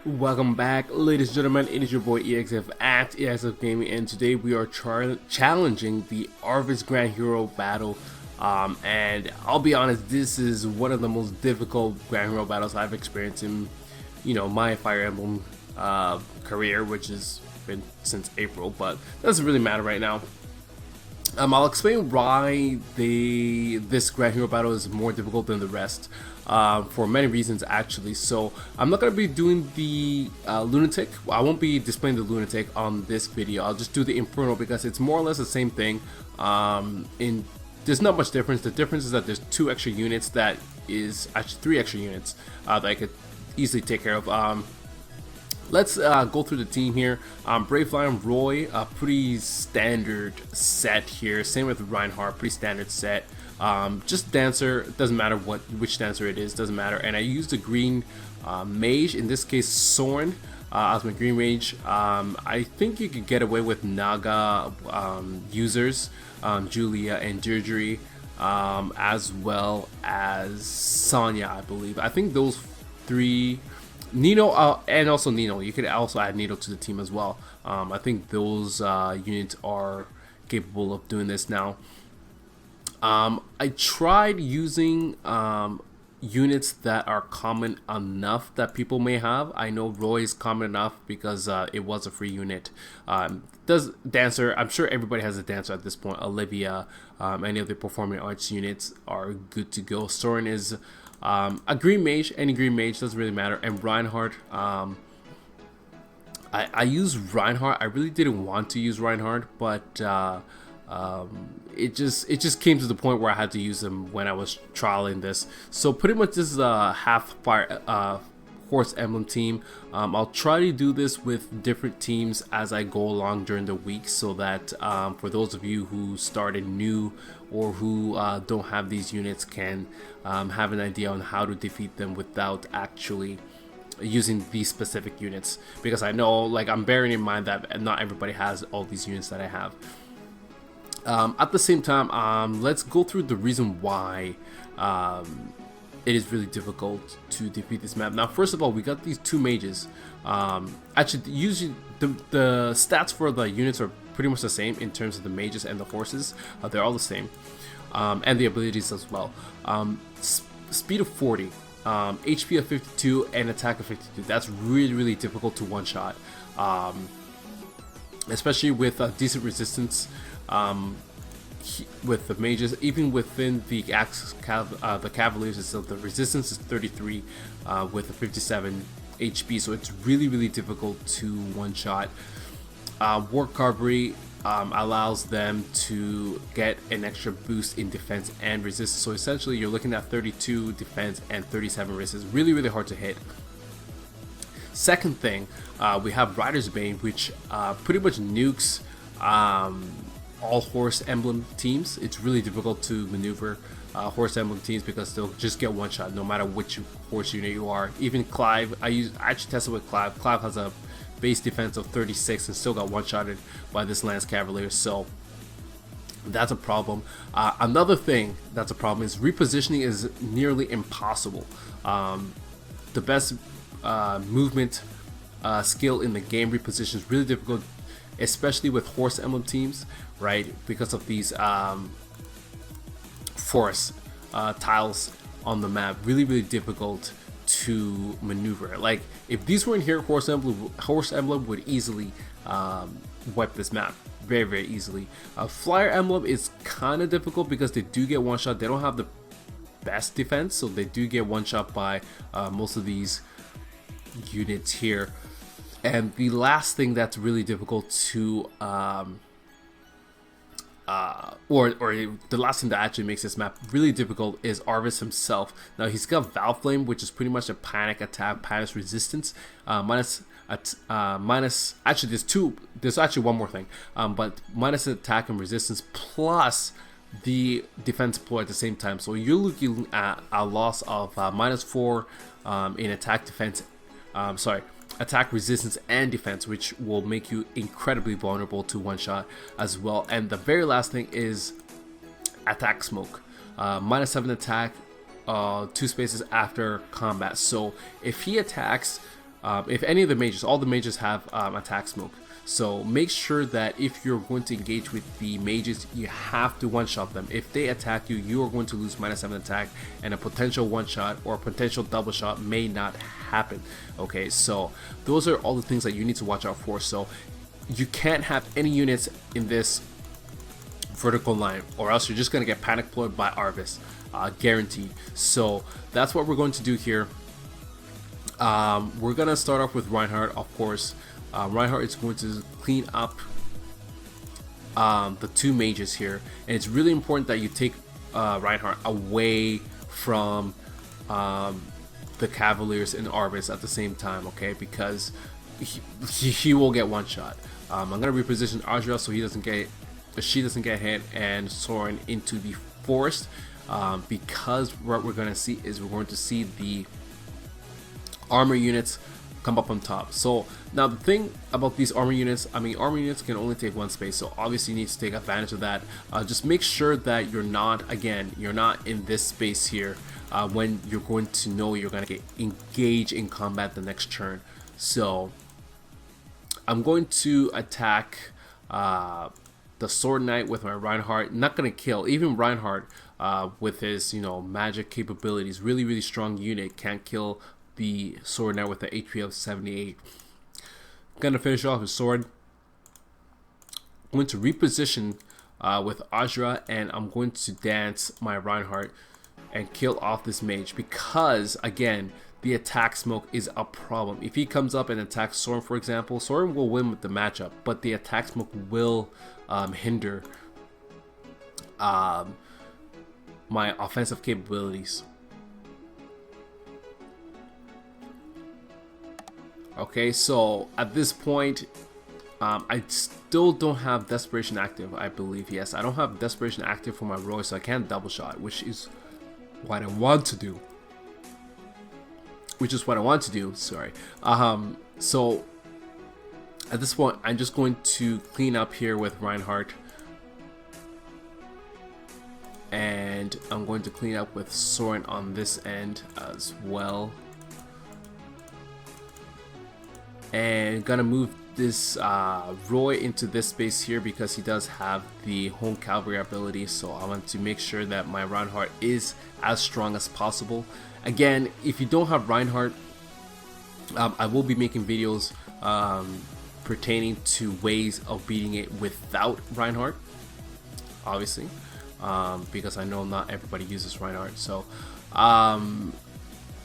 Welcome back, ladies and gentlemen. It is your boy EXF at EXFGaming, and today we are challenging the Arvis Grand Hero battle. And I'll be honest, this is one of the most difficult Grand Hero battles I've experienced in, my Fire Emblem career, which has been since April. But that doesn't really matter right now. I'll explain why this Grand Hero battle is more difficult than the rest, for many reasons actually. So I'm not going to be doing the Lunatic. I won't be displaying the Lunatic on this video. I'll just do the Infernal because it's more or less the same thing. There's not much difference. The difference is that there's 2 extra units, that is actually 3 extra units that I could easily take care of. Let's go through the team here. Brave Lion Roy, a pretty standard set here. Same with Reinhardt, pretty standard set. Just Dancer, doesn't matter which Dancer it is, doesn't matter. And I used the green mage, in this case Soren, as my green mage. I think you could get away with Naga users, Julia and Deirdre, as well as Sonya, I believe. I think those 3. Nino, and also Nino. You could also add Nino to the team as well. I think those units are capable of doing this now. I tried using units that are common enough that people may have. I know Roy is common enough because it was a free unit. Does Dancer, I'm sure everybody has a Dancer at this point. Olivia, any of the Performing Arts units are good to go. Soren is a green mage, any green mage, doesn't really matter. And Reinhardt, I used Reinhardt. I really didn't want to use Reinhardt, but it just came to the point where I had to use him when I was trialing this. So pretty much this is a half fire Horse Emblem team. I'll try to do this with different teams as I go along during the week, so that for those of you who started new or who don't have these units can have an idea on how to defeat them without actually using these specific units, because I know, like, I'm bearing in mind that not everybody has all these units that I have. At the same time, let's go through the reason why it is really difficult to defeat this map. Now, first of all, we got these 2 mages. Actually, usually the stats for the units are pretty much the same in terms of the mages and the horses. They're all the same, and the abilities as well. Speed of 40, HP of 52, and attack of 52. That's really difficult to one-shot, especially with decent resistance. With the mages, even within the Cavaliers itself, the resistance is 33 with a 57 HP, so it's really difficult to one-shot. War Cavalry allows them to get an extra boost in defense and resistance, so essentially you're looking at 32 defense and 37 resistance. Really hard to hit. Second thing, we have Rider's Bane, which pretty much nukes all Horse Emblem teams. It's really difficult to maneuver Horse Emblem teams because they'll just get one shot no matter which horse unit you are. Even Clive, I actually tested with Clive. Clive has a base defense of 36 and still got one-shotted by this Lance Cavalier, so that's a problem. Another thing that's a problem is repositioning is nearly impossible. The best movement skill in the game, reposition, is really difficult, especially with Horse Emblem teams, right? Because of these forest tiles on the map, really difficult to maneuver. Like, if these weren't here, Horse Emblem would easily wipe this map very easily. Flyer Emblem is kind of difficult because they do get one shot. They don't have the best defense, so they do get one shot by most of these units here. And the last thing that's really difficult to or the last thing that actually makes this map really difficult is Arvis himself. Now, he's got Valve Flame, which is pretty much a panic attack, minus resistance, minus actually there's actually one more thing, but minus attack and resistance plus the defense deploy at the same time. So you're looking at a loss of -4 in attack defense, attack resistance and defense, which will make you incredibly vulnerable to one shot as well. And the very last thing is attack smoke, -7 attack, 2 spaces after combat. So if he attacks if any of the mages, all the mages have attack smoke. So make sure that if you're going to engage with the mages, you have to one-shot them. If they attack you, you are going to lose -7 attack, and a potential one-shot or a potential double shot may not happen. Okay, so those are all the things that you need to watch out for. So you can't have any units in this vertical line, or else you're just going to get panic deployed by Arvis, guaranteed. So that's what we're going to do here. We're going to start off with Reinhardt, of course. Reinhardt is going to clean up the two mages here, and it's really important that you take Reinhardt away from the Cavaliers and Arvis at the same time, okay? Because he will get one shot. I'm gonna reposition Azra so she doesn't get hit, and Soren into the forest, because what we're gonna see is we're going to see the armor units come up on top. So now the thing about these armor units, I mean, armor units can only take one space, so obviously you need to take advantage of that. Just make sure that you're not in this space here when you're going to know you're going to engage in combat the next turn. So I'm going to attack the Sword Knight with my Reinhardt. Not going to kill. Even Reinhardt with his magic capabilities, really strong unit, can't kill the Sword Knight with the HP of 78. Gonna finish off his sword. I'm going to reposition with Azra, and I'm going to dance my Reinhardt and kill off this mage, because again, the attack smoke is a problem. If he comes up and attacks Soren, for example, Soren will win with the matchup, but the attack smoke will hinder my offensive capabilities. Okay, so at this point, I still don't have Desperation active, I believe. Yes, I don't have Desperation active for my Roy, so I can't double shot, which is what I want to do. Sorry. So at this point, I'm just going to clean up here with Reinhardt, and I'm going to clean up with Soren on this end as well. And gonna move this Roy into this space here because he does have the home cavalry ability, so I want to make sure that my Reinhardt is as strong as possible. Again, if you don't have Reinhardt, I will be making videos pertaining to ways of beating it without Reinhardt, obviously, because I know not everybody uses Reinhardt. So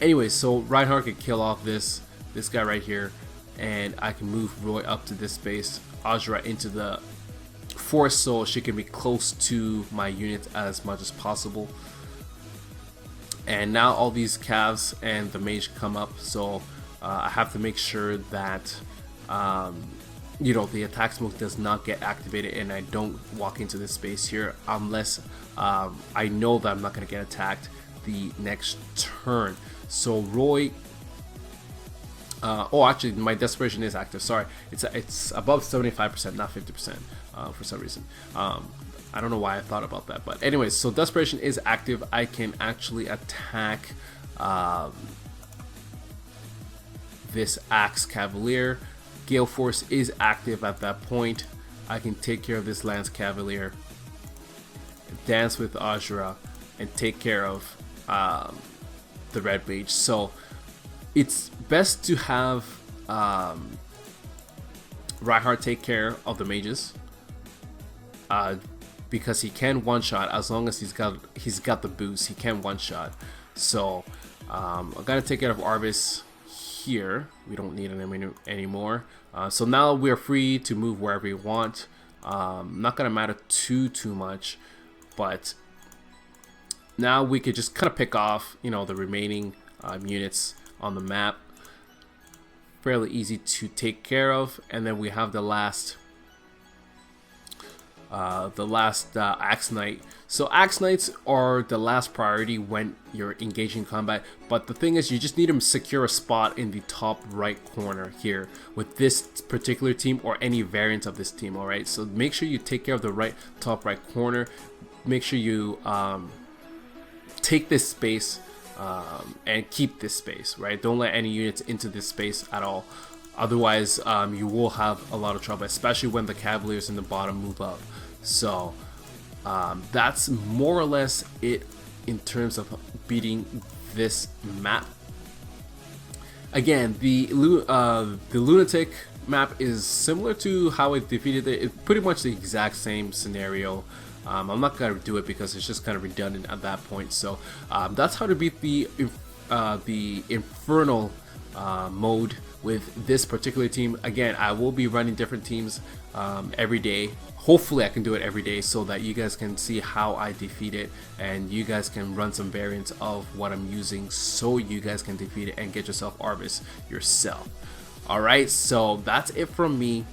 anyway, so Reinhardt could kill off this guy right here, and I can move Roy up to this space, Azra into the forest, so she can be close to my units as much as possible. And now all these calves and the mage come up, so I have to make sure that the attack smoke does not get activated, and I don't walk into this space here unless I know that I'm not going to get attacked the next turn. So Roy, oh, actually my Desperation is active, sorry, it's above 75%, not 50%, for some reason. I don't know why I thought about that, but anyways, so Desperation is active. I can actually attack this Axe Cavalier. Gale Force is active at that point. I can take care of this Lance Cavalier, dance with Azra, and take care of the Red Mage. So it's best to have Reinhardt take care of the mages, because he can one shot as long as he's got the boost. He can one shot. So I'm gonna take care of Arvis here. We don't need him anymore. So now we're free to move wherever we want. Not gonna matter too much, but now we could just kind of pick off the remaining units on the map. Fairly easy to take care of, and then we have the last Axe Knight. So Axe Knights are the last priority when you're engaging combat, but the thing is, you just need to secure a spot in the top right corner here with this particular team or any variant of this team. Alright, so make sure you take care of the top right corner. Make sure you take this space and keep this space, right? Don't let any units into this space at all. Otherwise, you will have a lot of trouble, especially when the Cavaliers in the bottom move up. So that's more or less it in terms of beating this map. Again, the Lunatic map is similar to how I defeated it. It's pretty much the exact same scenario. I'm not gonna do it because it's just kind of redundant at that point. So that's how to beat the Infernal mode with this particular team. Again, I will be running different teams every day. Hopefully I can do it every day so that you guys can see how I defeat it, and you guys can run some variants of what I'm using so you guys can defeat it and get yourself Arvis yourself. Alright, so that's it from me.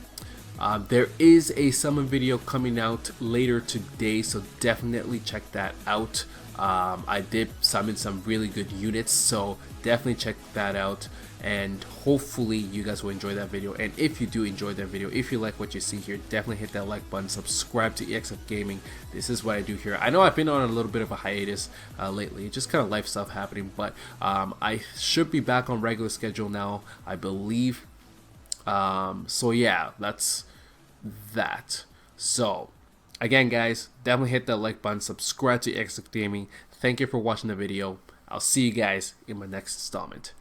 There is a summon video coming out later today, so definitely check that out. I did summon some really good units, so definitely check that out, and hopefully you guys will enjoy that video. And if you do enjoy that video, if you like what you see here, definitely hit that like button, subscribe to EXFGaming. This is what I do here. I know I've been on a little bit of a hiatus lately, just kind of life stuff happening, but I should be back on regular schedule now, I believe. So yeah, that's that. So again guys, definitely hit that like button, subscribe to EXFGaming. Thank you for watching the video. I'll see you guys in my next installment.